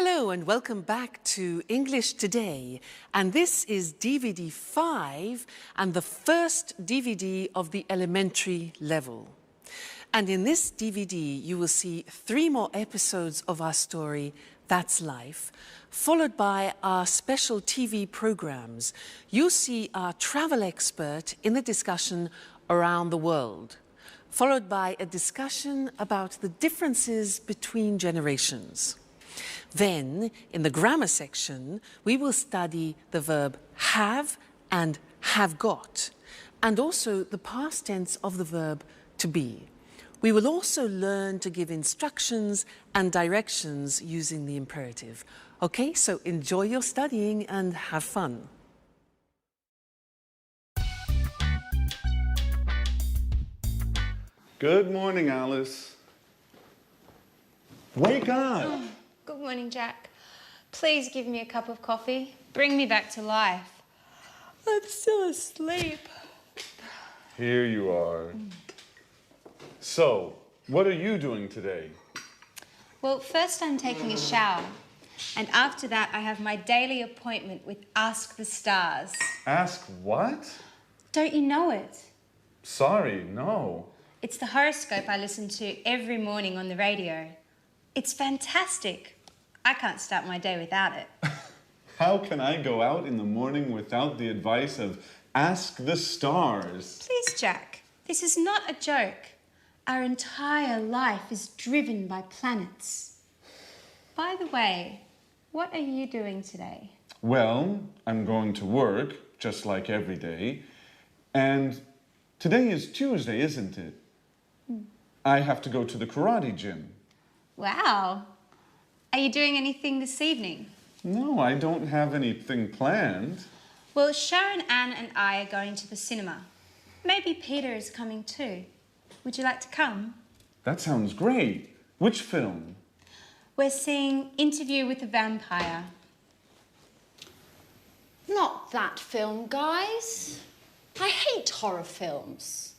Hello and welcome back to English Today, and this is DVD 5 and the first DVD of the elementary level. And in this DVD you will see 3 more episodes of our story, That's Life, followed by our special TV programs. You'll see our travel expert in the discussion Around the World, followed by a discussion about the differences between generations. Then, in the grammar section, we will study the verb have and have got, and also the past tense of the verb to be. We will also learn to give instructions and directions using the imperative. Okay, so enjoy your studying and have fun. Good morning, Alice. Wake up! Good morning, Jack. Please give me a cup of coffee. Bring me back to life. I'm still asleep. Here you are. So, what are you doing today? Well, first I'm taking a shower. And after that, I have my daily appointment with Ask the Stars. Ask what? Don't you know it? Sorry, no. It's the horoscope I listen to every morning on the radio. It's fantastic. I can't start my day without it. How can I go out in the morning without the advice of Ask the Stars? Please, Jack, this is not a joke. Our entire life is driven by planets. By the way, what are you doing today? Well, I'm going to work, just like every day. And today is Tuesday, isn't it? I have to go to the karate gym. Wow. Are you doing anything this evening? No, I don't have anything planned. Well, Sharon, Anne and I are going to the cinema. Maybe Peter is coming too. Would you like to come? That sounds great. Which film? We're seeing Interview with the Vampire. Not that film, guys. I hate horror films.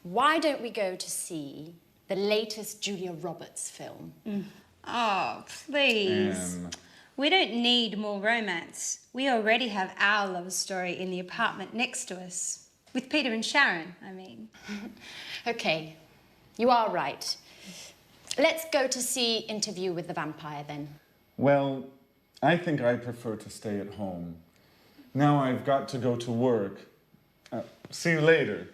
Why don't we go to see the latest Julia Roberts film? Oh, please. We don't need more romance. We already have our love story in the apartment next to us. With Peter and Sharon, I mean. Okay, you are right. Let's go to see Interview with the Vampire then. Well, I think I prefer to stay at home. Now I've got to go to work. See you later.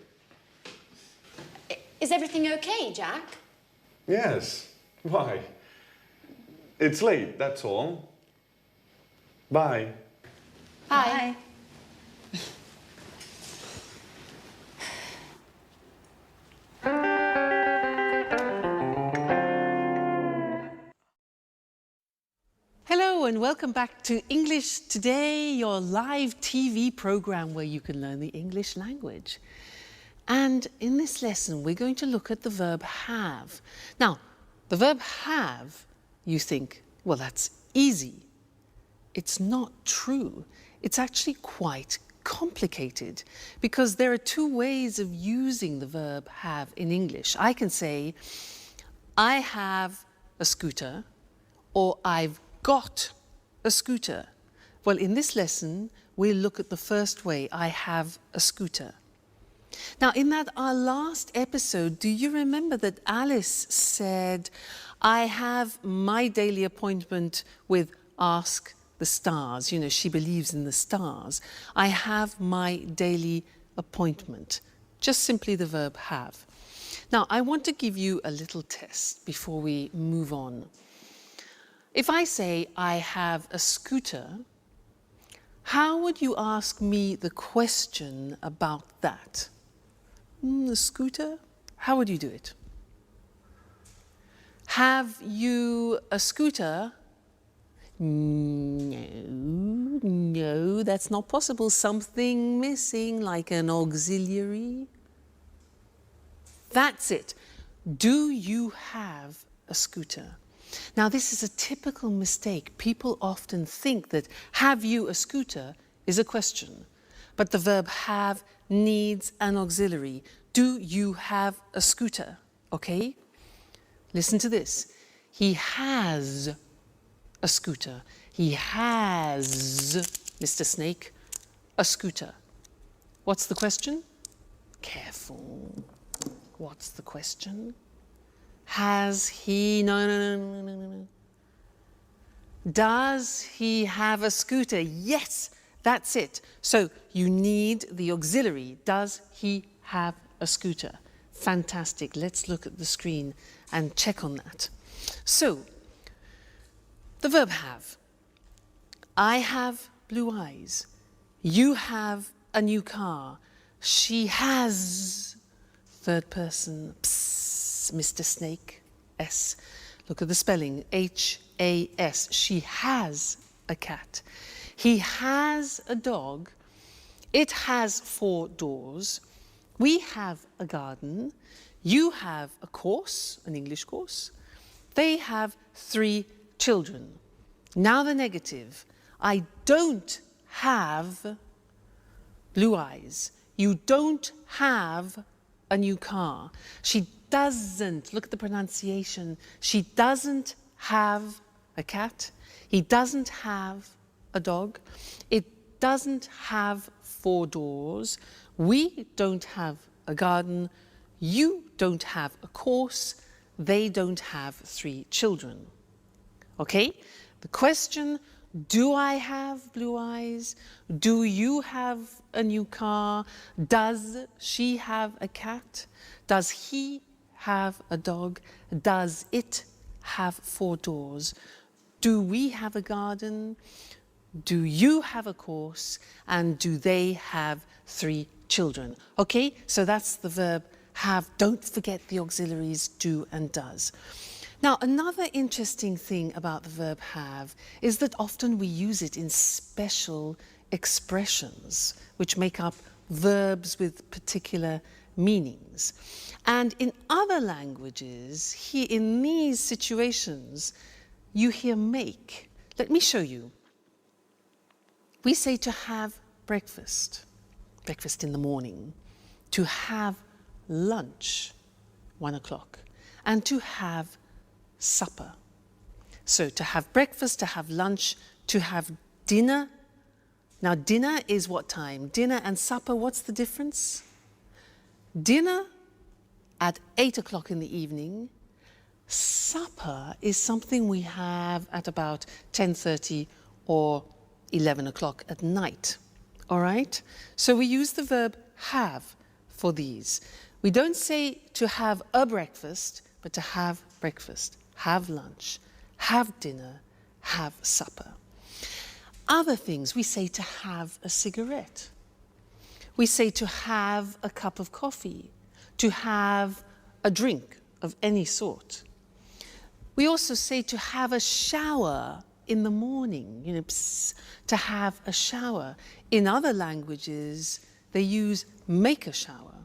Is everything okay, Jack? Yes. Why? It's late, that's all. Bye. Bye. Hello and welcome back to English Today, your live TV program where you can learn the English language. And in this lesson, we're going to look at the verb have. Now, the verb have, you think, well, that's easy. It's not true. It's actually quite complicated because there are 2 ways of using the verb have in English. I can say, I have a scooter, or I've got a scooter. Well, in this lesson, we'll look at the first way, I have a scooter. Now, in our last episode, do you remember that Alice said, I have my daily appointment with Ask the Stars. You know, she believes in the stars. I have my daily appointment. Just simply the verb have. Now, I want to give you a little test before we move on. If I say, I have a scooter, how would you ask me the question about that? A scooter? How would you do it? Have you a scooter? No, that's not possible. Something missing, like an auxiliary. That's it. Do you have a scooter? Now, this is a typical mistake. People often think that have you a scooter is a question, but the verb have needs an auxiliary. Do you have a scooter? Okay? Listen to this. He has a scooter. He has, Mr. Snake, a scooter. What's the question? Careful. What's the question? Has he, no. Does he have a scooter? Yes, that's it. So you need the auxiliary. Does he have a scooter? Fantastic. Let's look at the screen and check on that. So, the verb have. I have blue eyes. You have a new car. She has, third person, psst, Mr. Snake, S. Look at the spelling, H-A-S. She has a cat. He has a dog. It has 4 doors. We have a garden. You have a course, an English course. They have 3 children. Now the negative. I don't have blue eyes. You don't have a new car. She doesn't, look at the pronunciation, she doesn't have a cat. He doesn't have a dog. It doesn't have 4 doors. We don't have a garden. You don't have a course. They don't have 3 children. Okay? The question, do I have blue eyes? Do you have a new car? Does she have a cat? Does he have a dog? Does it have 4 doors? Do we have a garden? Do you have a course? And do they have 3 children? Okay, so that's the verb have. Don't forget the auxiliaries do and does. Now, another interesting thing about the verb have is that often we use it in special expressions which make up verbs with particular meanings. And in other languages, here in these situations, you hear make. Let me show you. We say to have breakfast, breakfast in the morning, to have lunch, 1 o'clock, and to have supper. So to have breakfast, to have lunch, to have dinner. Now dinner is what time? Dinner and supper, what's the difference? Dinner at 8 o'clock in the evening. Supper is something we have at about 10:30 or 11 o'clock at night. All right? So we use the verb have for these. We don't say to have a breakfast, but to have breakfast, have lunch, have dinner, have supper. Other things, we say to have a cigarette. We say to have a cup of coffee, to have a drink of any sort. We also say to have a shower in the morning, to have a shower. In other languages, they use make a shower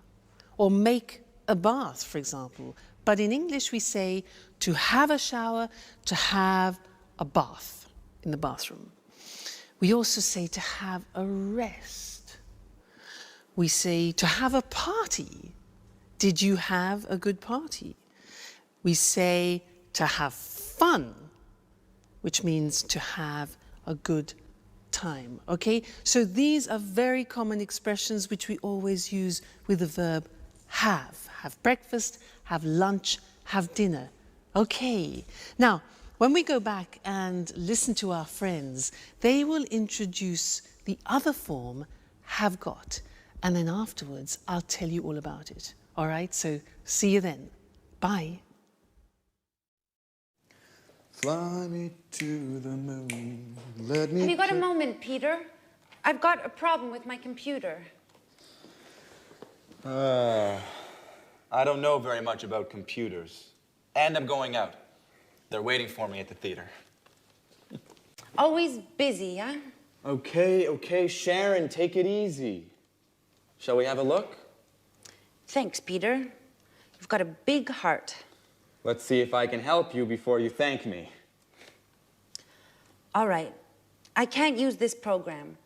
or make a bath, for example. But in English, we say to have a shower, to have a bath in the bathroom. We also say to have a rest. We say to have a party. Did you have a good party? We say to have fun, which means to have a good time, okay? So these are very common expressions which we always use with the verb have. Have breakfast, have lunch, have dinner. Okay. Now, when we go back and listen to our friends, they will introduce the other form, have got, and then afterwards I'll tell you all about it. All right? So see you then. Bye. Fly me to the moon. Let me. Have you got a moment, Peter? I've got a problem with my computer. I don't know very much about computers. And I'm going out. They're waiting for me at the theater. Always busy, huh? Okay, Sharon, take it easy. Shall we have a look? Thanks, Peter. You've got a big heart. Let's see if I can help you before you thank me. All right. I can't use this program.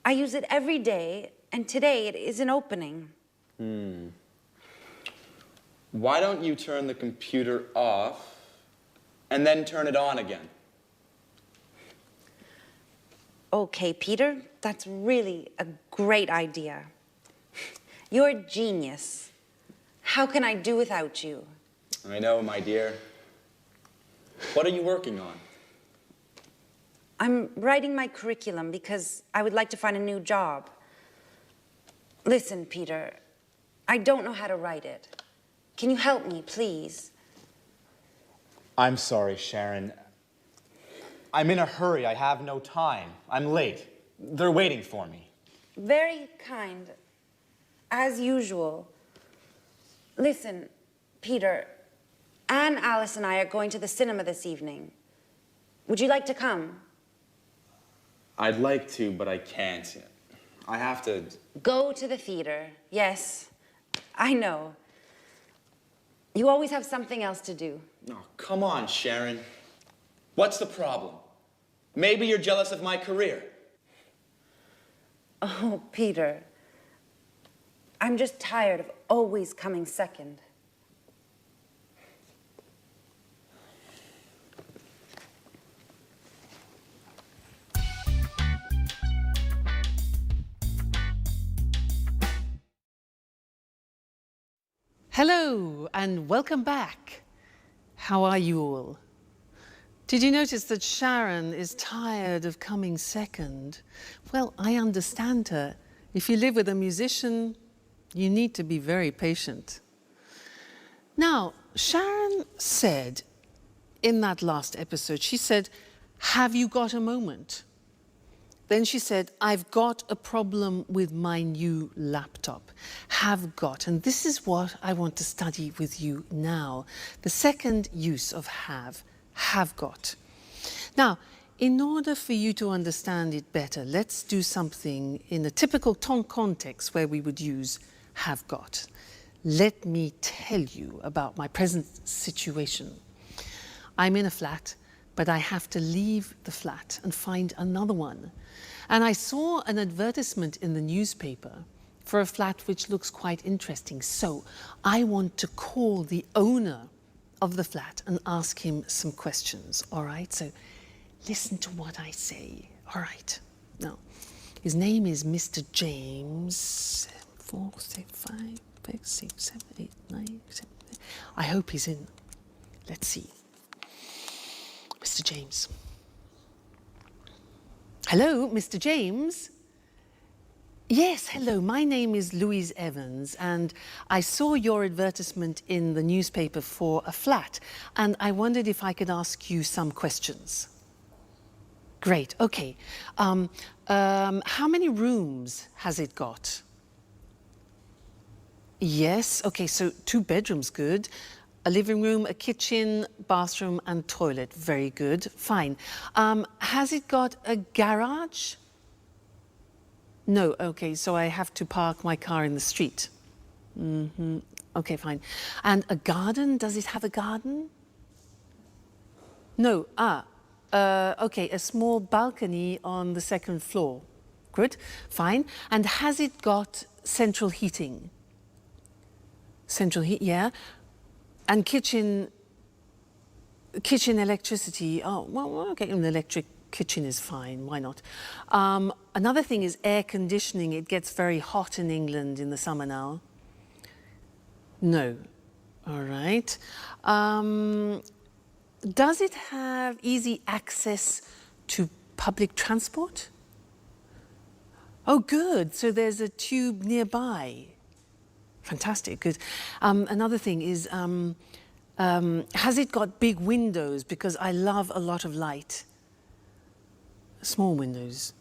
I use it every day, and today it isn't opening. Why don't you turn the computer off and then turn it on again? Okay, Peter, that's really a great idea. You're a genius. How can I do without you? I know, my dear. What are you working on? I'm writing my curriculum because I would like to find a new job. Listen, Peter, I don't know how to write it. Can you help me, please? I'm sorry, Sharon. I'm in a hurry. I have no time. I'm late. They're waiting for me. Very kind, as usual. Listen, Peter, Anne, Alice, and I are going to the cinema this evening. Would you like to come? I'd like to, but I can't. I have to... Go to the theater. Yes, I know. You always have something else to do. Oh, come on, Sharon. What's the problem? Maybe you're jealous of my career. Oh, Peter, I'm just tired of always coming second. Hello and welcome back. How are you all? Did you notice that Sharon is tired of coming second? Well, I understand her. If you live with a musician, you need to be very patient. Now, Sharon said in that last episode, she said, "Have you got a moment?" Then she said, "I've got a problem with my new laptop." Have got. And this is what I want to study with you now. The second use of have got. Now, in order for you to understand it better, let's do something in a typical context where we would use have got. Let me tell you about my present situation. I'm in a flat, but I have to leave the flat and find another one. And I saw an advertisement in the newspaper for a flat which looks quite interesting. So I want to call the owner of the flat and ask him some questions, all right? So listen to what I say, all right? Now, his name is Mr. James. 4, 6, 5, 6, 7, 8, 9, 7. I hope he's in. Let's see. Mr. James. Hello, Mr. James. Yes, hello. My name is Louise Evans, and I saw your advertisement in the newspaper for a flat, and I wondered if I could ask you some questions. Great, okay. How many rooms has it got? Yes, okay, so 2 bedrooms, good. A living room, a kitchen, bathroom, and toilet. Very good, fine. Has it got a garage? No, okay, so I have to park my car in the street. Okay, fine. And a garden, does it have a garden? No, okay, a small balcony on the 2nd floor. Good, fine. And has it got central heating? Central heat, yeah. And kitchen electricity, oh, well, okay, an electric kitchen is fine, why not? Another thing is air conditioning. It gets very hot in England in the summer now. No, all right. Does it have easy access to public transport? Oh, good, so there's a tube nearby. Fantastic, good. Another thing is, has it got big windows? Because I love a lot of light. Small windows.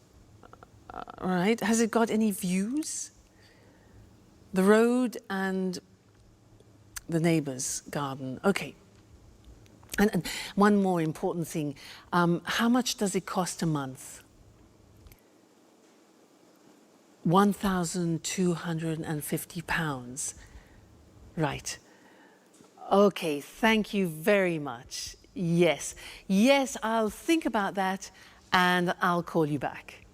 All right. Has it got any views? The road and the neighbour's garden. Okay. And one more important thing. How much does it cost a month? £1,250. Right. Okay, thank you very much. Yes, yes, I'll think about that and I'll call you back.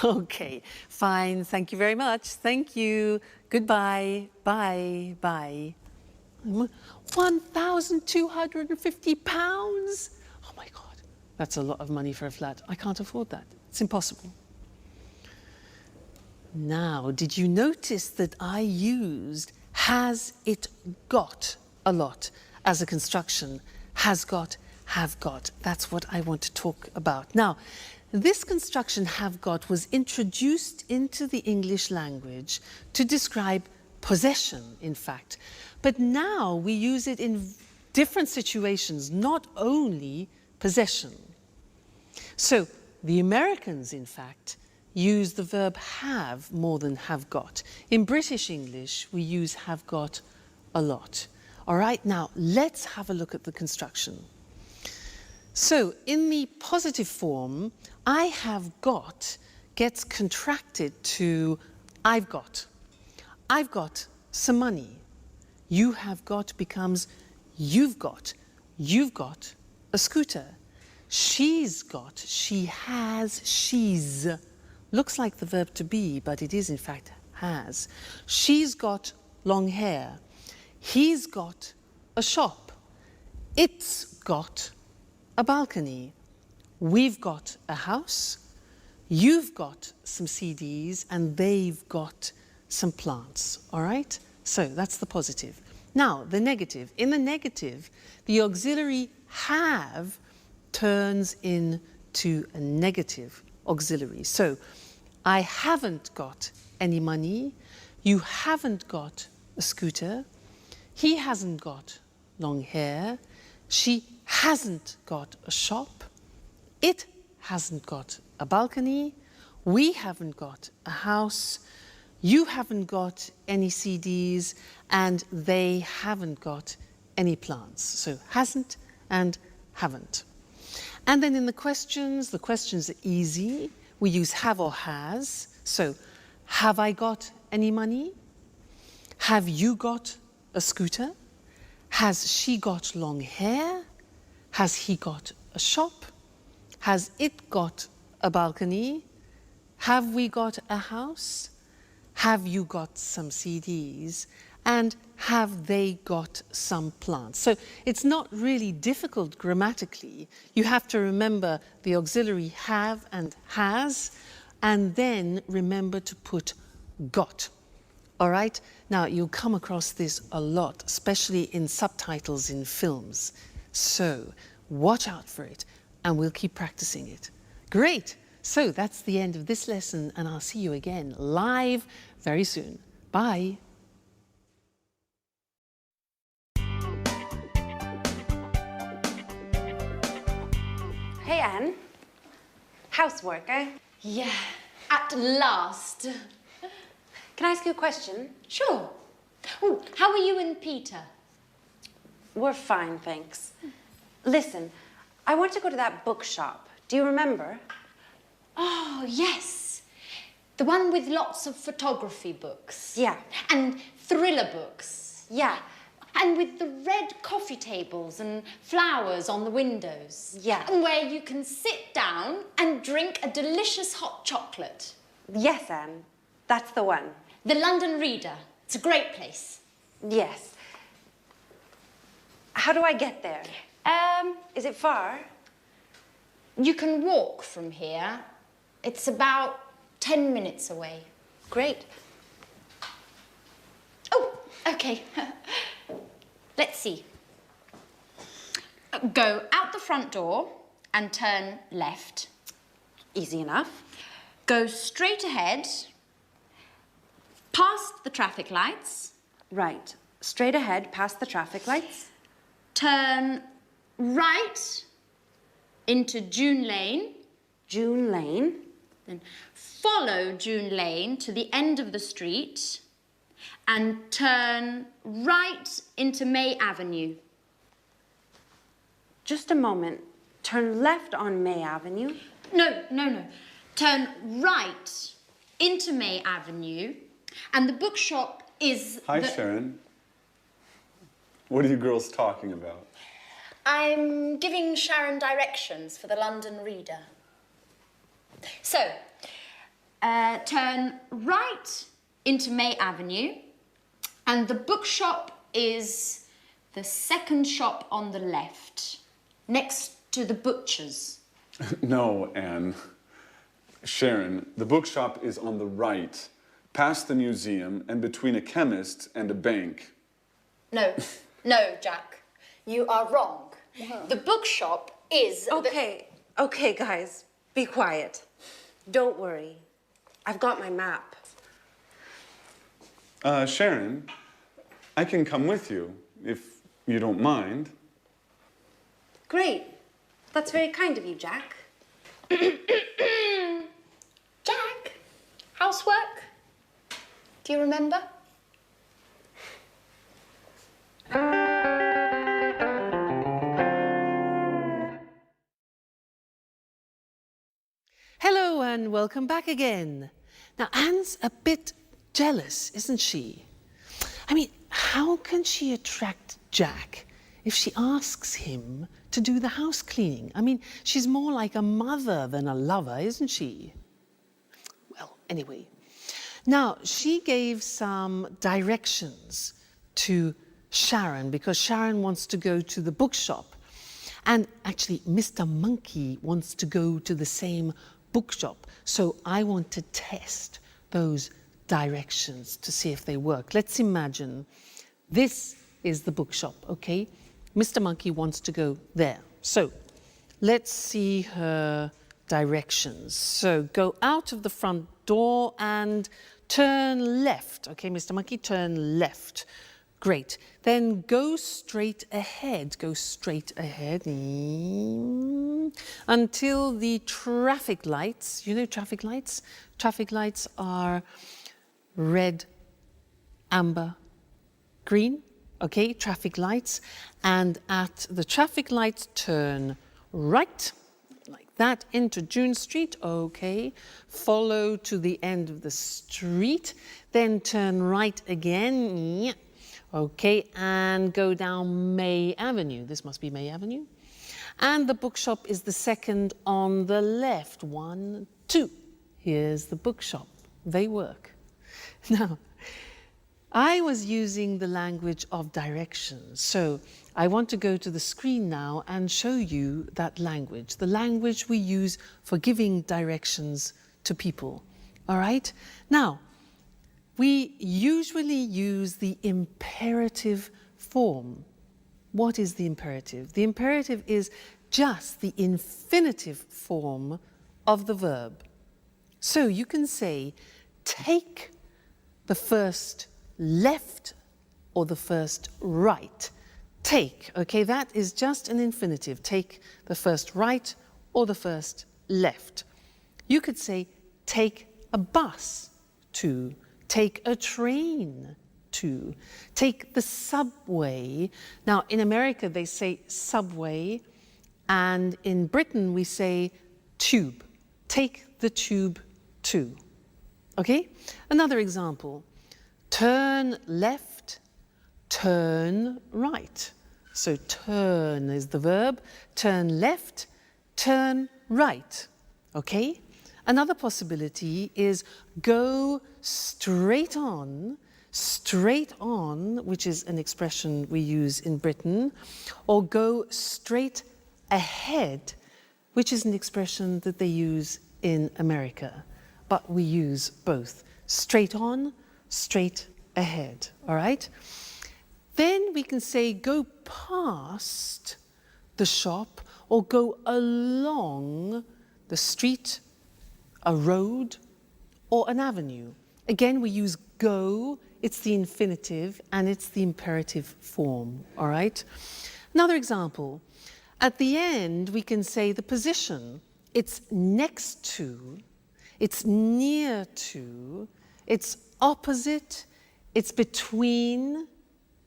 Okay, fine, thank you very much. Thank you. Goodbye. Bye, bye. £1,250? Oh my God. That's a lot of money for a flat. I can't afford that. It's impossible. Now, did you notice that I used has it got a lot as a construction? Has got, have got. That's what I want to talk about. Now, this construction have got was introduced into the English language to describe possession, in fact. But now we use it in different situations, not only possession. So the Americans, in fact, use the verb have more than have got. In British English, we use have got a lot. All right, now let's have a look at the construction. So in the positive form, I have got gets contracted to I've got. I've got some money. You have got becomes you've got. You've got a scooter. She's got, she has, she's. Looks like the verb to be, but it is in fact has. She's got long hair. He's got a shop. It's got a balcony. We've got a house. You've got some CDs and they've got some plants, all right? So that's the positive. Now, the negative. In the negative, the auxiliary have turns into a negative auxiliary. So, I haven't got any money. You haven't got a scooter. He hasn't got long hair. She hasn't got a shop. It hasn't got a balcony. We haven't got a house. You haven't got any CDs. And they haven't got any plants. So hasn't and haven't. And then in the questions are easy. We use have or has. So, have I got any money? Have you got a scooter? Has she got long hair? Has he got a shop? Has it got a balcony? Have we got a house? Have you got some CDs? And have they got some plants? So it's not really difficult grammatically. You have to remember the auxiliary have and has, and then remember to put got. All right? Now, you'll come across this a lot, especially in subtitles in films. So watch out for it, and we'll keep practicing it. Great. So that's the end of this lesson, and I'll see you again live very soon. Bye. Hey, Anne. Housework, eh? Yeah, at last. Can I ask you a question? Sure. Oh, how are you and Peter? We're fine, thanks. Listen, I want to go to that bookshop. Do you remember? Oh, yes. The one with lots of photography books. Yeah. And thriller books. Yeah. And with the red coffee tables and flowers on the windows. Yeah. And where you can sit down and drink a delicious hot chocolate. Yes, Anne. That's the one. The London Reader. It's a great place. Yes. How do I get there? Is it far? You can walk from here. It's about 10 minutes away. Great. Oh, okay. Let's see. Go out the front door and turn left. Easy enough. Go straight ahead, past the traffic lights. Right. Straight ahead, past the traffic lights. Turn right into June Lane. June Lane. Then follow June Lane to the end of the street and turn right into May Avenue. Just a moment. Turn left on May Avenue. No. Turn right into May Avenue, and the bookshop is Hi, Sharon. What are you girls talking about? I'm giving Sharon directions for the London Reader. So, turn right into May Avenue, and the bookshop is the second shop on the left, next to the butcher's. No, Anne. Sharon, the bookshop is on the right, past the museum and between a chemist and a bank. No, no, Jack. You are wrong. The bookshop is... Okay, guys, be quiet. Don't worry. I've got my map. Sharon, I can come with you, if you don't mind. Great. That's very kind of you, Jack. Jack, housework? Do you remember? Hello and welcome back again. Now, Anne's a bit jealous, isn't she? I mean, how can she attract Jack if she asks him to do the house cleaning? I mean, she's more like a mother than a lover, isn't she? Well, anyway. Now, she gave some directions to Sharon because Sharon wants to go to the bookshop. And actually, Mr. Monkey wants to go to the same bookshop. So I want to test those directions to see if they work. Let's imagine this is the bookshop, okay? Mr. Monkey wants to go there. So let's see her directions. So go out of the front door and turn left. Okay, Mr. Monkey, turn left. Great. Then go straight ahead. Go straight ahead until the traffic lights, you know traffic lights? Traffic lights are red, amber, green. Okay, traffic lights. And at the traffic lights, turn right, like that, into June Street. Okay, follow to the end of the street. Then turn right again. Okay, and go down May Avenue. This must be May Avenue. And the bookshop is the second on the left. 1, 2. Here's the bookshop. They work. Now, I was using the language of directions. So I want to go to the screen now and show you that language, the language we use for giving directions to people. All right? Now, we usually use the imperative form. What is the imperative? The imperative is just the infinitive form of the verb. So you can say, take the first left or the first right. Take, okay, that is just an infinitive. Take the first right or the first left. You could say, take a bus to. Take a train to, take the subway. Now, in America, they say subway, and in Britain, we say tube. Take the tube to. Okay? Another example, turn left, turn right. So turn is the verb, turn left, turn right. Okay? Another possibility is go straight on, which is an expression we use in Britain, or go straight ahead, which is an expression that they use in America. But we use both, straight on, straight ahead, all right? Then we can say go past the shop or go along the street, a road, or an avenue. Again, we use go, it's the infinitive, and it's the imperative form, all right? Another example, at the end, we can say the position. It's next to, it's near to, it's opposite, it's between,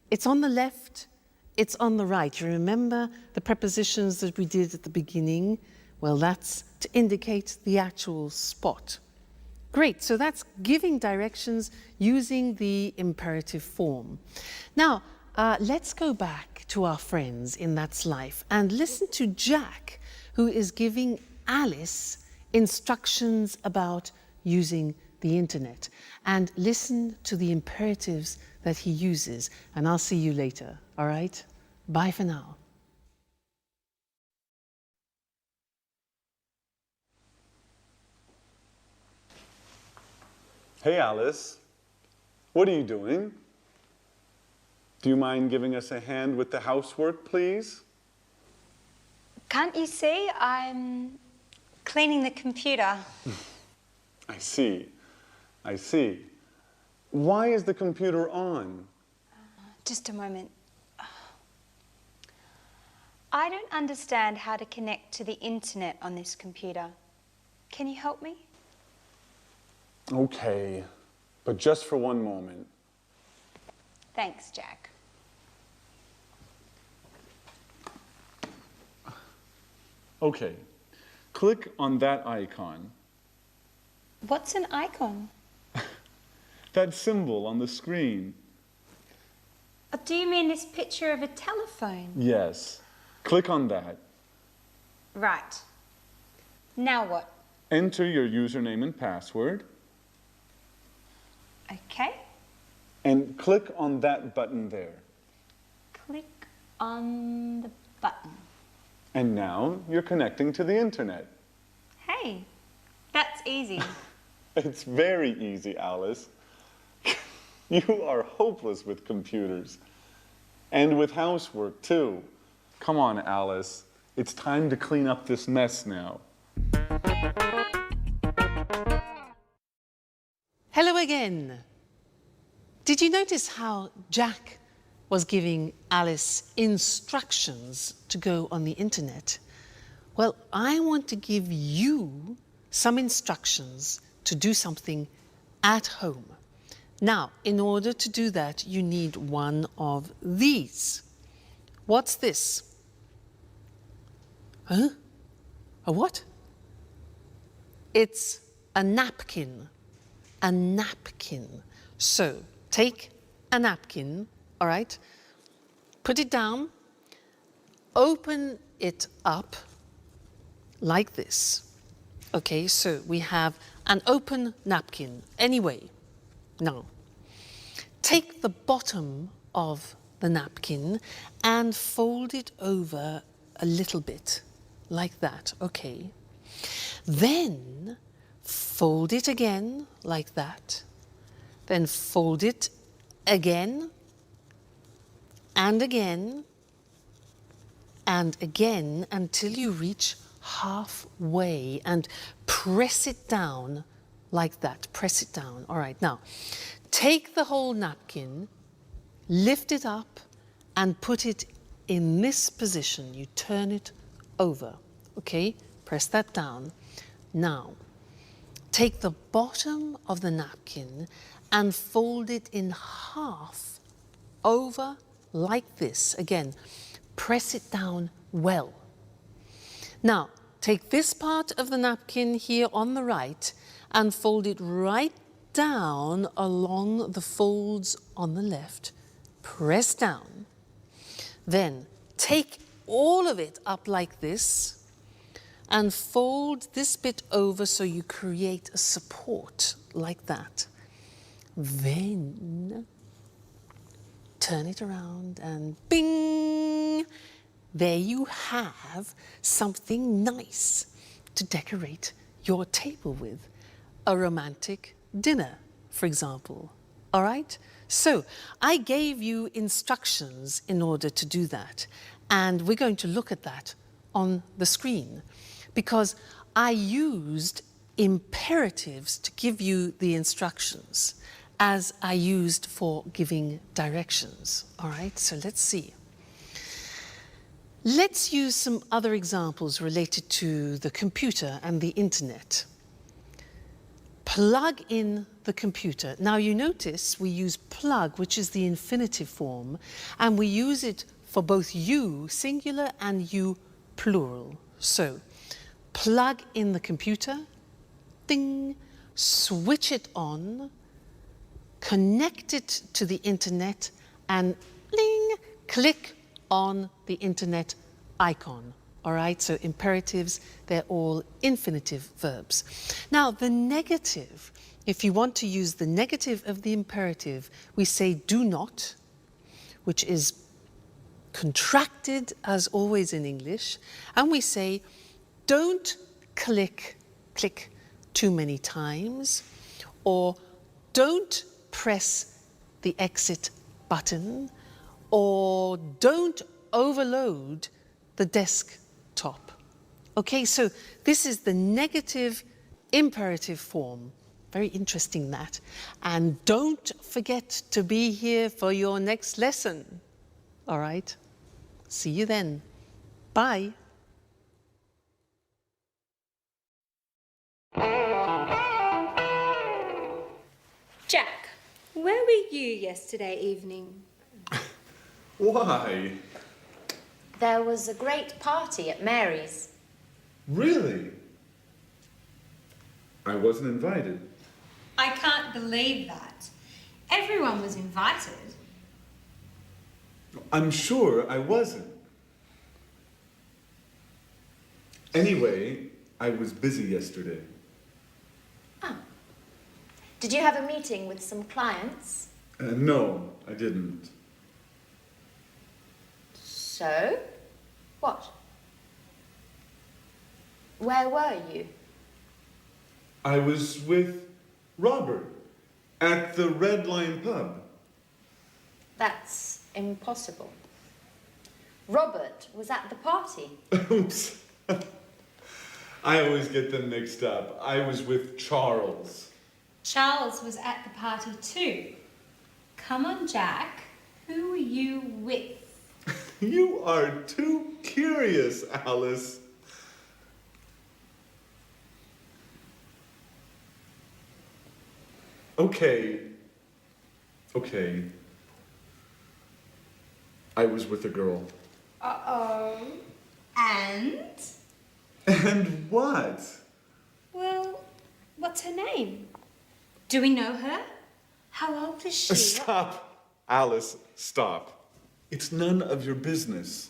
it's on the left, it's on the right. You remember the prepositions that we did at the beginning? Well, that's to indicate the actual spot. Great, so that's giving directions using the imperative form. Now, let's go back to our friends in That's Life and listen to Jack, who is giving Alice instructions about using the internet. And listen to the imperatives that he uses, and I'll see you later, all right? Bye for now. Hey, Alice. What are you doing? Do you mind giving us a hand with the housework, please? Can't you see? I'm cleaning the computer. I see. I see. Why is the computer on? Just a moment. I don't understand how to connect to the internet on this computer. Can you help me? Okay, but just for one moment. Thanks, Jack. Okay, click on that icon. What's an icon? That symbol on the screen. Do you mean this picture of a telephone? Yes, click on that. Right. Now what? Enter your username and password Okay. and click on that button there. Click on the button. And now you're connecting to the internet. Hey, that's easy. It's very easy, Alice. You are hopeless with computers. And with housework, too. Come on, Alice. It's time to clean up this mess now. Hello again. Did you notice how Jack was giving Alice instructions to go on the internet? Well, I want to give you some instructions to do something at home. Now, in order to do that, you need one of these. What's this? Huh? A what? It's a napkin. A napkin. So, take a napkin, all right? Put it down, open it up like this. Okay, so we have an open napkin. Anyway, now, take the bottom of the napkin and fold it over a little bit, like that, okay? Then fold it again, like that. Then fold it again, and again, and again, until you reach halfway, and press it down like that. Press it down. All right, now, take the whole napkin, lift it up, and put it in this position. You turn it over, okay? Press that down. Now, take the bottom of the napkin and fold it in half over like this. Again, press it down well. Now, take this part of the napkin here on the right and fold it right down along the folds on the left. Press down. Then take all of it up like this and fold this bit over so you create a support like that. Then turn it around and bing! There you have something nice to decorate your table with. A romantic dinner, for example. All right? So I gave you instructions in order to do that. And we're going to look at that on the screen because I used imperatives to give you the instructions as I used for giving directions. All right? So let's see. Let's use some other examples related to the computer and the internet. Plug in the computer. Now you notice we use plug, which is the infinitive form, and we use it for both you, singular, and you, plural. So, plug in the computer, ding, switch it on, connect it to the internet, and bling, click on the internet icon. All right, so imperatives, they're all infinitive verbs. Now, the negative, if you want to use the negative of the imperative, we say do not, which is contracted as always in English, and we say don't click too many times, or don't press the exit button or don't overload the desktop. Okay, so this is the negative imperative form. Very interesting, that. And don't forget to be here for your next lesson. All right? See you then. Bye. Jack, where were you yesterday evening? Why? There was a great party at Mary's. Really? I wasn't invited. I can't believe that. Everyone was invited. I'm sure I wasn't. Anyway, I was busy yesterday. Ah. Did you have a meeting with some clients? No, I didn't. So? What? Where were you? I was with Robert at the Red Lion pub. That's impossible. Robert was at the party. Oops. I always get them mixed up. I was with Charles. Charles was at the party too. Come on, Jack. Who were you with? You are too curious, Alice. Okay. I was with a girl. Uh-oh. And? And what? Well, what's her name? Do we know her? How old is she? Stop, Alice, stop. It's none of your business.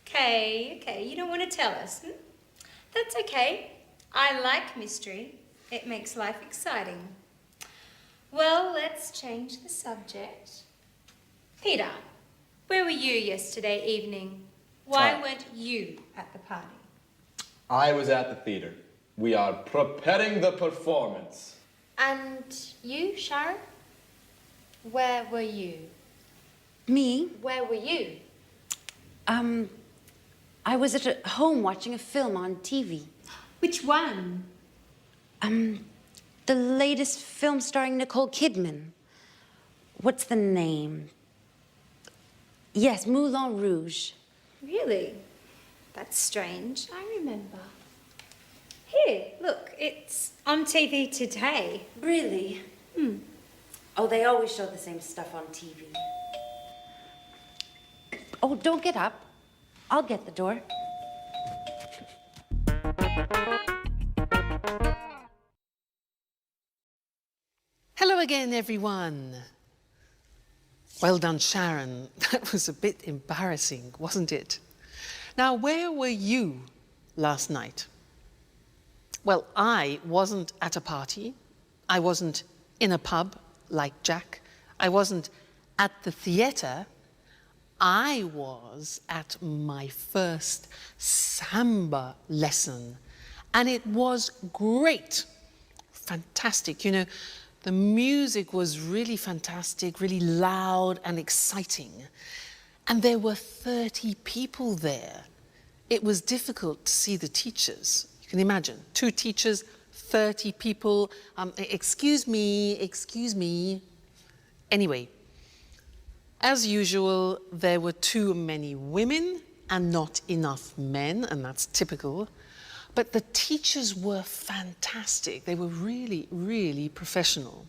Okay, you don't want to tell us. That's okay. I like mystery. It makes life exciting. Well, let's change the subject. Peter, where were you yesterday evening? Why weren't you at the party? I was at the theater. We are preparing the performance. And you, Sharon? Where were you? Me? Where were you? I was at home watching a film on TV. Which one? The latest film starring Nicole Kidman. What's the name? Yes, Moulin Rouge. Really? That's strange. I remember. Here, look, it's on TV today. Really? Oh, they always show the same stuff on TV. Oh, don't get up. I'll get the door. Hello again, everyone. Well done, Sharon. That was a bit embarrassing, wasn't it? Now, where were you last night? Well, I wasn't at a party. I wasn't in a pub like Jack. I wasn't at the theatre. I was at my first samba lesson, and it was great. Fantastic. You know, the music was really fantastic, really loud and exciting. And there were 30 people there. It was difficult to see the teachers. You can imagine, 2 teachers, 30 people. Excuse me. Anyway, as usual, there were too many women and not enough men, and that's typical. But the teachers were fantastic. They were really, really professional.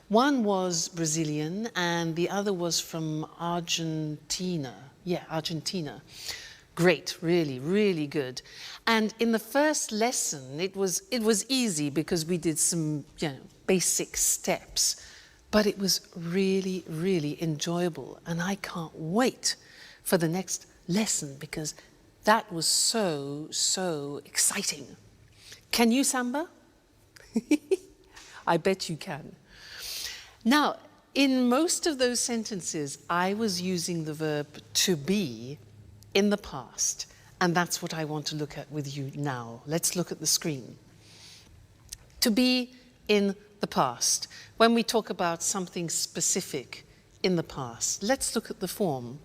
One was Brazilian and the other was from Argentina. Yeah, Argentina. Great, really, really good. And in the first lesson, it was easy because we did some, basic steps. But it was really, really enjoyable. And I can't wait for the next lesson because that was so exciting. Can you samba? I bet you can. Now, in most of those sentences, I was using the verb to be in the past, and that's what I want to look at with you now. Let's look at the screen. To be in the past, when we talk about something specific in the past. Let's look at the form.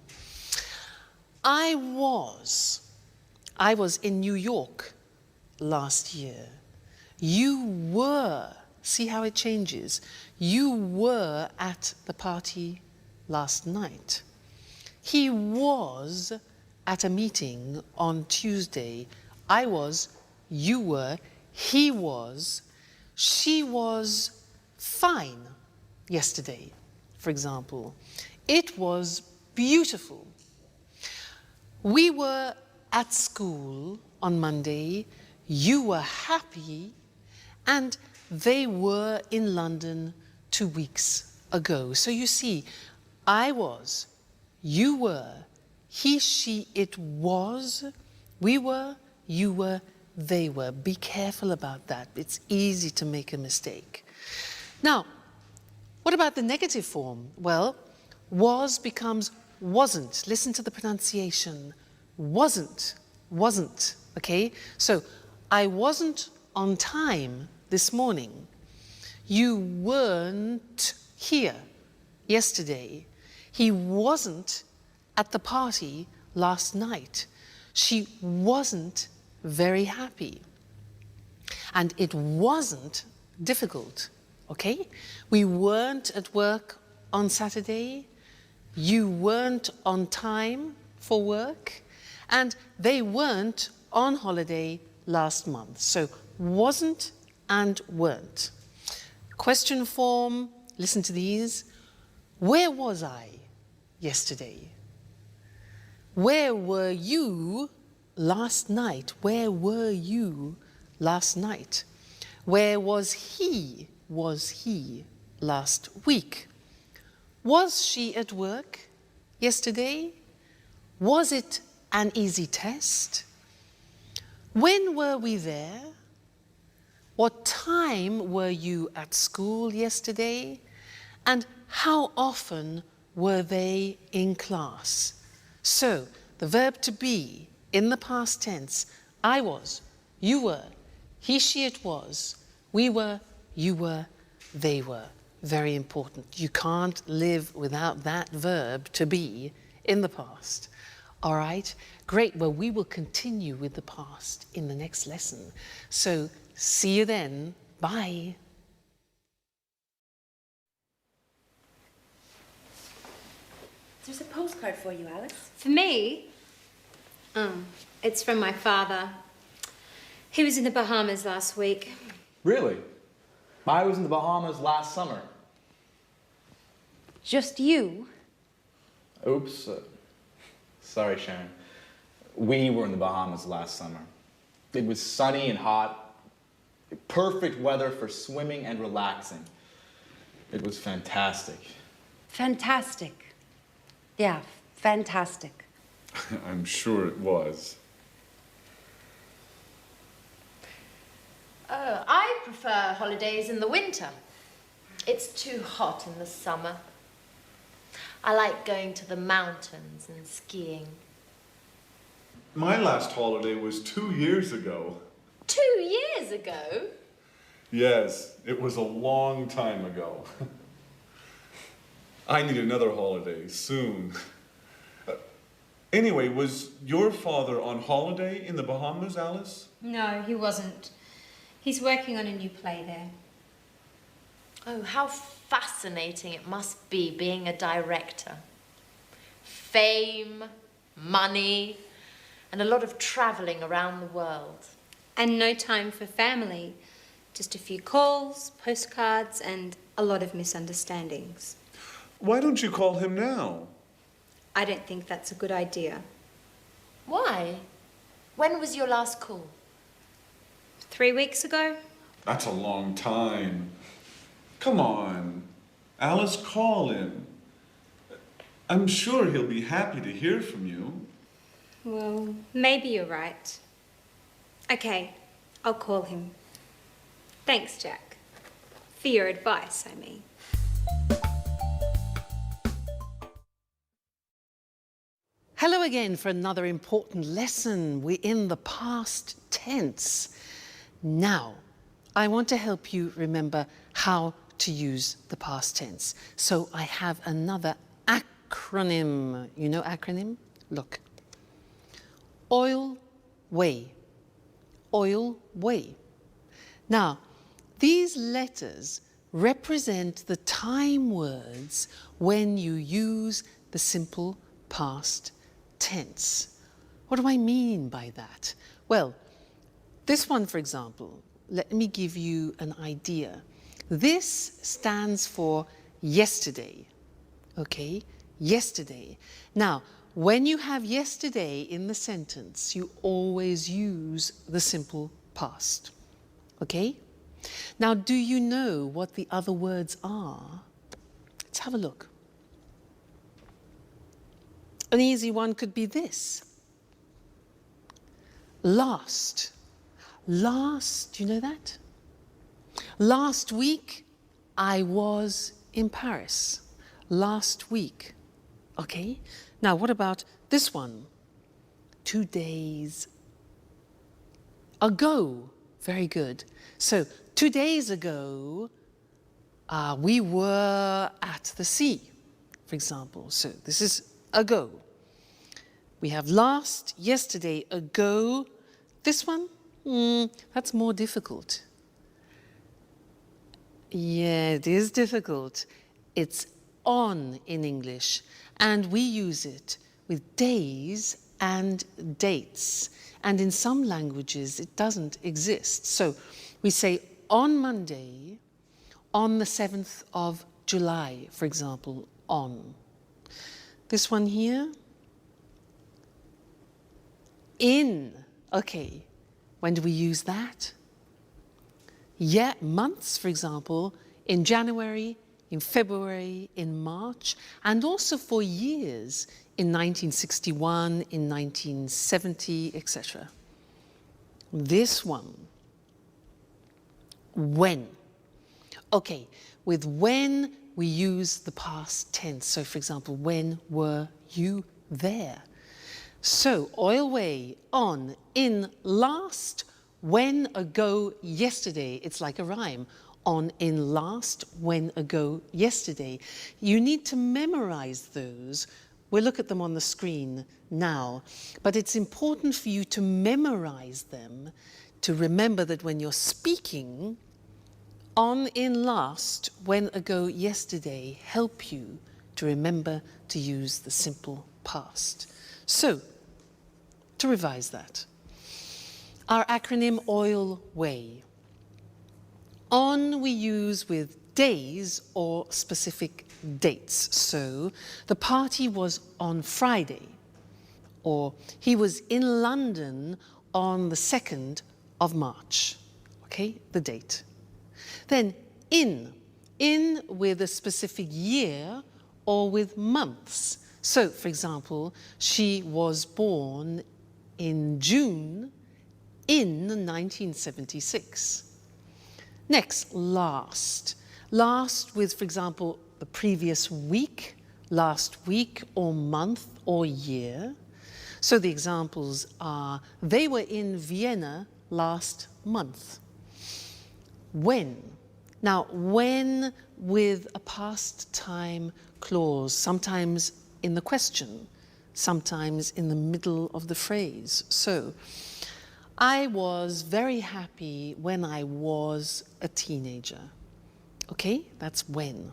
I was in New York last year. You were, see how it changes? You were at the party last night. He was at a meeting on Tuesday. I was, you were, he was, she was fine yesterday, for example. It was beautiful. We were at school on Monday. You were happy, and they were in London 2 weeks ago. So you see, I was, you were, he, she, it was, we were, you were, they were. Be careful about that. It's easy to make a mistake. Now, what about the negative form? Well, was becomes wasn't. Listen to the pronunciation. Wasn't, wasn't, okay? So, I wasn't on time this morning. You weren't here yesterday. He wasn't at the party last night. She wasn't very happy. And it wasn't difficult, okay? We weren't at work on Saturday. You weren't on time for work. And they weren't on holiday last month. So wasn't and weren't. Question form, listen to these. Where was I yesterday? Where were you last night? Where were you last night? Where was he last week? Was she at work yesterday? Was it an easy test? When were we there? What time were you at school yesterday? And how often were they in class? So, the verb to be in the past tense, I was, you were, he, she, it was, we were, you were, they were. Very important. You can't live without that verb to be in the past. All right? Great. Well, we will continue with the past in the next lesson. So, see you then. Bye. There's a postcard for you, Alice. For me? It's from my father. He was in the Bahamas last week. Really? I was in the Bahamas last summer. Just you? Oops. Sorry, Sharon. We were in the Bahamas last summer. It was sunny and hot. Perfect weather for swimming and relaxing. It was fantastic. Fantastic. Yeah, fantastic. I'm sure it was. I prefer holidays in the winter. It's too hot in the summer. I like going to the mountains and skiing. My last holiday was 2 years ago. 2 years ago? Yes, it was a long time ago. I need another holiday soon. Anyway, was your father on holiday in the Bahamas, Alice? No, he wasn't. He's working on a new play there. Oh, how fascinating it must be being a director. Fame, money, and a lot of traveling around the world. And no time for family. Just a few calls, postcards, and a lot of misunderstandings. Why don't you call him now? I don't think that's a good idea. Why? When was your last call? 3 weeks ago? That's a long time. Come on. Alice, call him. I'm sure he'll be happy to hear from you. Well, maybe you're right. Okay, I'll call him. Thanks, Jack. For your advice, I mean. Hello again for another important lesson. We're in the past tense. Now, I want to help you remember how to use the past tense. So I have another acronym. You know acronym? Look. Oil, way. Oil, way. Now, these letters represent the time words when you use the simple past tense. What do I mean by that? Well, this one, for example, let me give you an idea. This stands for yesterday, okay? Yesterday. Now, when you have yesterday in the sentence, you always use the simple past, okay? Now, do you know what the other words are? Let's have a look. An easy one could be this. Last. Last, do you know that? Last week, I was in Paris. Last week, okay? Now, what about this one? 2 days ago. Very good. So, 2 days ago, we were at the sea, for example. So, this is ago. We have last, yesterday, ago. This one, that's more difficult. Yeah, it is difficult. It's on in English, and we use it with days and dates. And in some languages, it doesn't exist. So we say on Monday, on the 7th of July, for example, on. This one here, in. Okay, when do we use that? Yeah, months, for example, in January, in February, in March, and also for years in 1961, in 1970, etc. This one, when. Okay, with when we use the past tense. So, for example, when were you there? So, oil way, on, in, last, when, ago, yesterday. It's like a rhyme. On, in, last, when, ago, yesterday. You need to memorize those. We'll look at them on the screen now. But it's important for you to memorize them, to remember that when you're speaking, on, in, last, when, ago, yesterday help you to remember to use the simple past. So, to revise that, our acronym OIL WAY. On we use with days or specific dates. So the party was on Friday, or he was in London on the 2nd of March. Okay, the date. Then in with a specific year or with months. So, for example, she was born in June in 1976. Next, last. Last with, for example, the previous week, last week or month or year. So the examples are, they were in Vienna last month. When. Now, when with a past time clause, sometimes in the question, sometimes in the middle of the phrase. So, I was very happy when I was a teenager. Okay, that's when.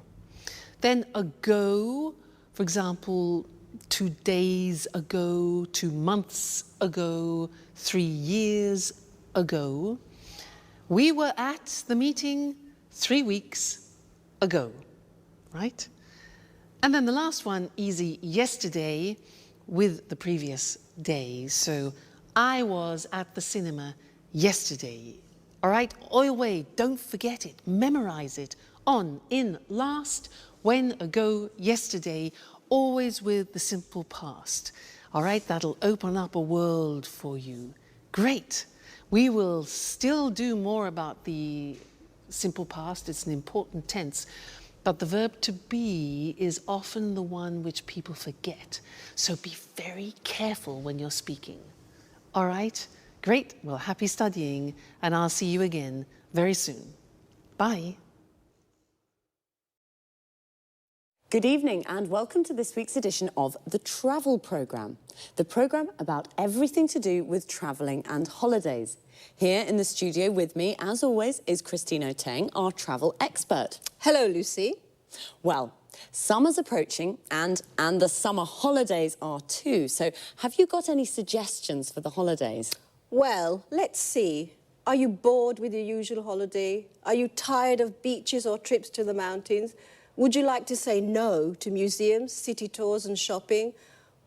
Then ago, for example, 2 days ago, 2 months ago, 3 years ago. We were at the meeting 3 weeks ago, right? And then the last one, easy, yesterday with the previous day. So I was at the cinema yesterday. All right, oil way, don't forget it, memorize it. On, in, last, when, ago, yesterday, always with the simple past. All right, that'll open up a world for you. Great. We will still do more about the simple past. It's an important tense. But the verb to be is often the one which people forget. So be very careful when you're speaking. All right? Great. Well, happy studying, and I'll see you again very soon. Bye. Good evening and welcome to this week's edition of the Travel Programme, the programme about everything to do with travelling and holidays. Here in the studio with me, as always, is Christine Oteng, our travel expert. Hello, Lucy. Well, summer's approaching and the summer holidays are too, so have you got any suggestions for the holidays? Well, let's see. Are you bored with your usual holiday? Are you tired of beaches or trips to the mountains? Would you like to say no to museums, city tours and shopping?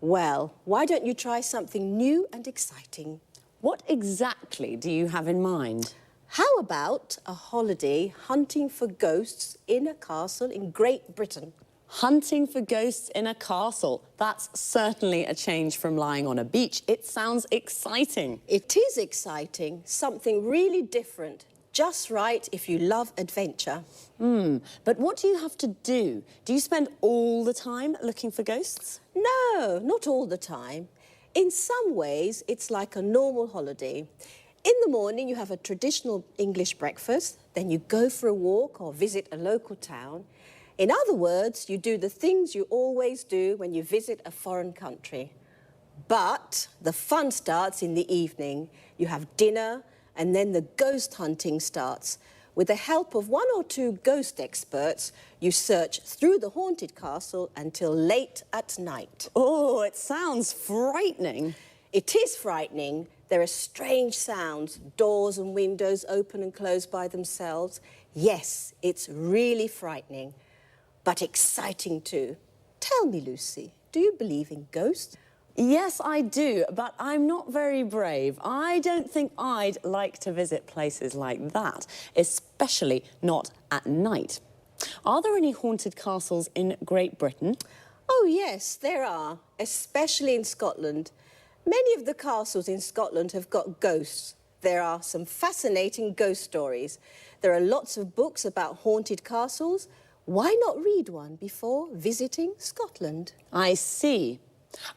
Well, why don't you try something new and exciting? What exactly do you have in mind? How about a holiday hunting for ghosts in a castle in Great Britain? Hunting for ghosts in a castle. That's certainly a change from lying on a beach. It sounds exciting. It is exciting, something really different. Just right if you love adventure. But what do you have to do? Do you spend all the time looking for ghosts? No, not all the time. In some ways, it's like a normal holiday. In the morning, you have a traditional English breakfast, then you go for a walk or visit a local town. In other words, you do the things you always do when you visit a foreign country. But the fun starts in the evening. You have dinner, and then the ghost hunting starts. With the help of one or two ghost experts, you search through the haunted castle until late at night. Oh, it sounds frightening. It is frightening. There are strange sounds, doors and windows open and close by themselves. Yes, it's really frightening, but exciting too. Tell me, Lucy, do you believe in ghosts? Yes, I do, but I'm not very brave. I don't think I'd like to visit places like that, especially not at night. Are there any haunted castles in Great Britain? Oh, yes, there are, especially in Scotland. Many of the castles in Scotland have got ghosts. There are some fascinating ghost stories. There are lots of books about haunted castles. Why not read one before visiting Scotland? I see.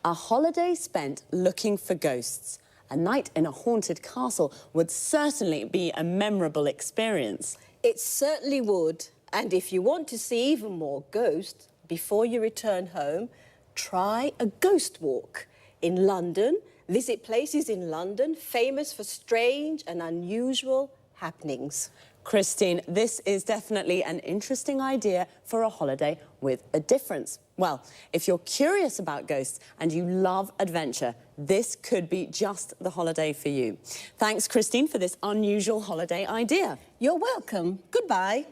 A holiday spent looking for ghosts. A night in a haunted castle would certainly be a memorable experience. It certainly would. And if you want to see even more ghosts before you return home, try a ghost walk. In London, visit places in London famous for strange and unusual happenings. Christine, this is definitely an interesting idea for a holiday with a difference. Well, if you're curious about ghosts and you love adventure, this could be just the holiday for you. Thanks, Christine, for this unusual holiday idea. You're welcome. Goodbye.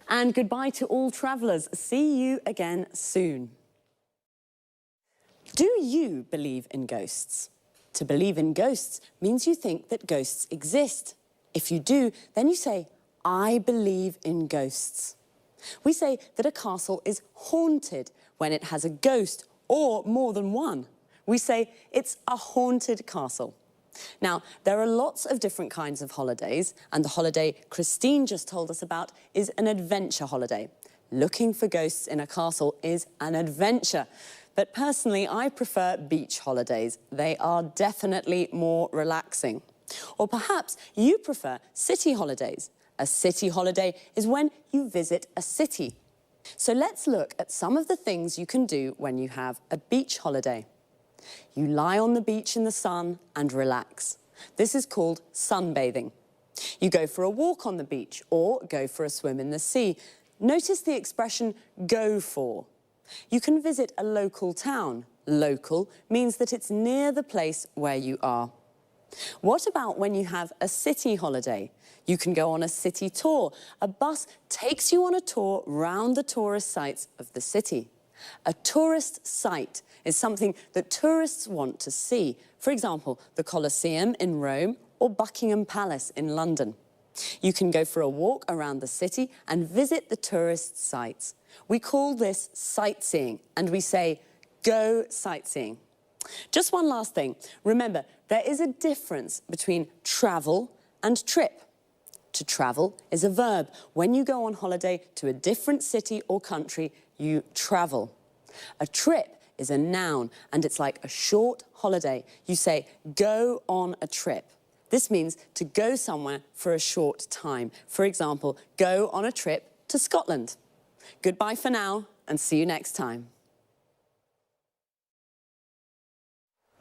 And goodbye to all travellers. See you again soon. Do you believe in ghosts? To believe in ghosts means you think that ghosts exist. If you do, then you say, I believe in ghosts. We say that a castle is haunted when it has a ghost or more than one. We say it's a haunted castle. Now, there are lots of different kinds of holidays, and the holiday Christine just told us about is an adventure holiday. Looking for ghosts in a castle is an adventure. But personally, I prefer beach holidays. They are definitely more relaxing. Or perhaps you prefer city holidays. A city holiday is when you visit a city. So let's look at some of the things you can do when you have a beach holiday. You lie on the beach in the sun and relax. This is called sunbathing. You go for a walk on the beach or go for a swim in the sea. Notice the expression go for. You can visit a local town. Local means that it's near the place where you are. What about when you have a city holiday? You can go on a city tour. A bus takes you on a tour round the tourist sites of the city. A tourist site is something that tourists want to see. For example, the Colosseum in Rome or Buckingham Palace in London. You can go for a walk around the city and visit the tourist sites. We call this sightseeing, and we say, go sightseeing. Just one last thing. Remember, there is a difference between travel and trip. To travel is a verb. When you go on holiday to a different city or country, you travel. A trip is a noun, and it's like a short holiday. You say, go on a trip. This means to go somewhere for a short time. For example, go on a trip to Scotland. Goodbye for now, and see you next time.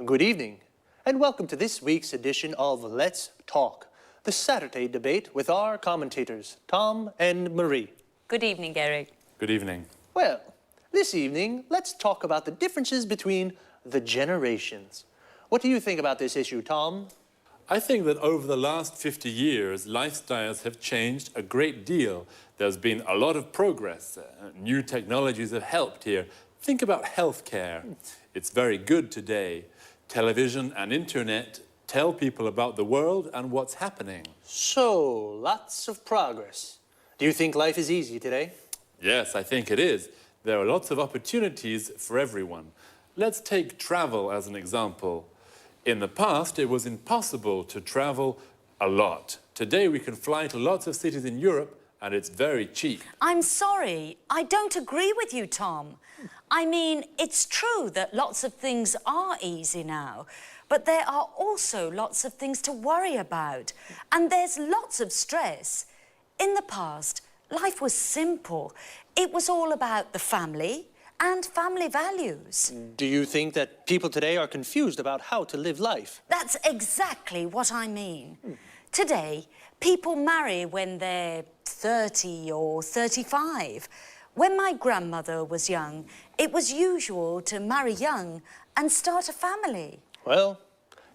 Good evening, and welcome to this week's edition of Let's Talk, the Saturday debate with our commentators, Tom and Marie. Good evening, Eric. Good evening. Well, this evening, let's talk about the differences between the generations. What do you think about this issue, Tom? I think that over the last 50 years, lifestyles have changed a great deal. There's been a lot of progress. New technologies have helped here. Think about healthcare. It's very good today. Television and internet tell people about the world and what's happening. So, lots of progress. Do you think life is easy today? Yes, I think it is. There are lots of opportunities for everyone. Let's take travel as an example. In the past, it was impossible to travel a lot. Today, we can fly to lots of cities in Europe, and it's very cheap. I'm sorry, I don't agree with you, Tom. I mean, it's true that lots of things are easy now, but there are also lots of things to worry about, and there's lots of stress. In the past, life was simple. It was all about the family and family values. Do you think that people today are confused about how to live life? That's exactly what I mean. Today, people marry when they're 30 or 35. When my grandmother was young, it was usual to marry young and start a family. Well,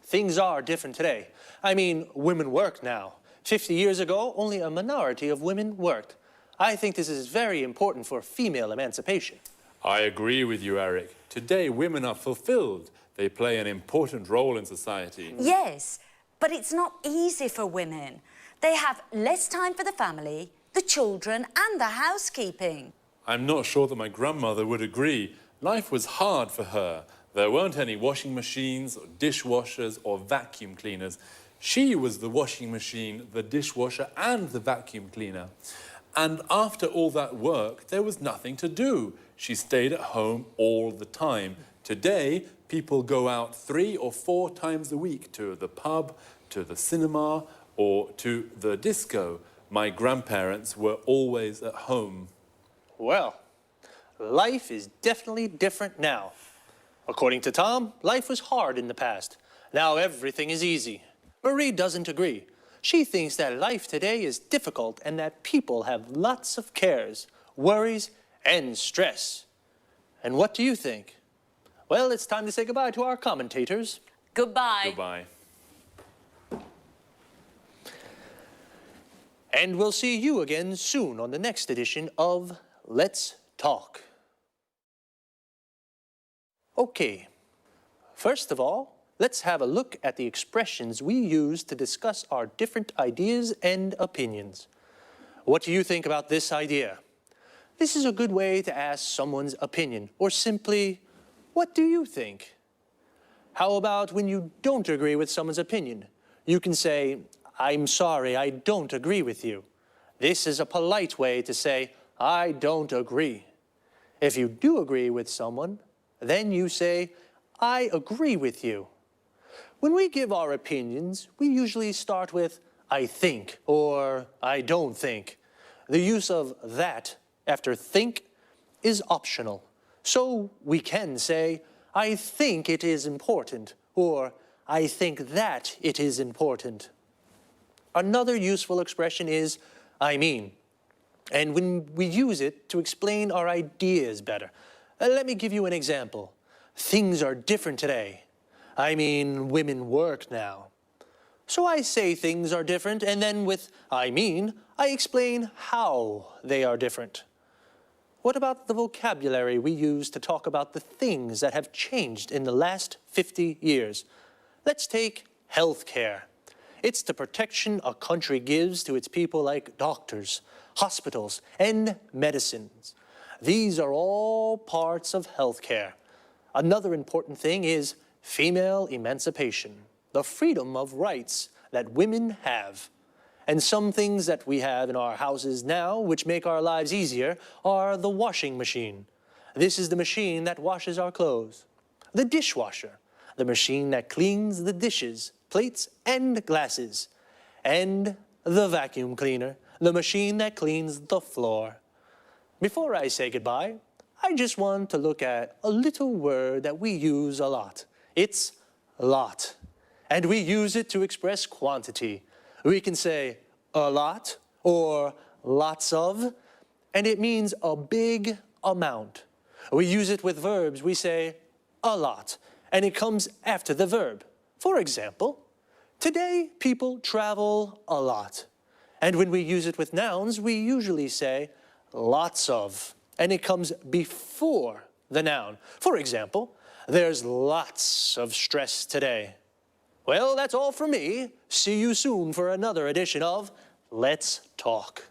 things are different today. I mean, women work now. 50 years ago, only a minority of women worked. I think this is very important for female emancipation. I agree with you, Eric. Today, women are fulfilled. They play an important role in society. Yes, but it's not easy for women. They have less time for the family, the children, and the housekeeping. I'm not sure that my grandmother would agree. Life was hard for her. There weren't any washing machines, or dishwashers, or vacuum cleaners. She was the washing machine, the dishwasher, and the vacuum cleaner. And after all that work, there was nothing to do. She stayed at home all the time. Today, people go out 3 or 4 times a week to the pub, to the cinema, or to the disco. My grandparents were always at home. Well, life is definitely different now. According to Tom, life was hard in the past. Now everything is easy. Marie doesn't agree. She thinks that life today is difficult and that people have lots of cares, worries, and stress. And what do you think? Well, it's time to say goodbye to our commentators. Goodbye. Goodbye. And we'll see you again soon on the next edition of Let's Talk. Okay, first of all, let's have a look at the expressions we use to discuss our different ideas and opinions. What do you think about this idea? This is a good way to ask someone's opinion, or simply, what do you think? How about when you don't agree with someone's opinion? You can say, I'm sorry, I don't agree with you. This is a polite way to say, I don't agree. If you do agree with someone, then you say, I agree with you. When we give our opinions, we usually start with, I think, or I don't think. The use of that after think is optional. So we can say, I think it is important, or I think that it is important. Another useful expression is, I mean, and when we use it to explain our ideas better. Let me give you an example. Things are different today. I mean, women work now. So I say things are different, and then with I mean, I explain how they are different. What about the vocabulary we use to talk about the things that have changed in the last 50 years? Let's take healthcare. It's the protection a country gives to its people like doctors, hospitals, and medicines. These are all parts of healthcare. Another important thing is female emancipation, the freedom of rights that women have. And some things that we have in our houses now, which make our lives easier, are the washing machine. This is the machine that washes our clothes. The dishwasher, the machine that cleans the dishes, plates, and glasses. And the vacuum cleaner, the machine that cleans the floor. Before I say goodbye, I just want to look at a little word that we use a lot. It's lot. And we use it to express quantity. We can say a lot or lots of, and it means a big amount. We use it with verbs. We say a lot, and it comes after the verb. For example, today people travel a lot. And when we use it with nouns, we usually say lots of, and it comes before the noun. For example, there's lots of stress today. Well, that's all for me. See you soon for another edition of Let's Talk.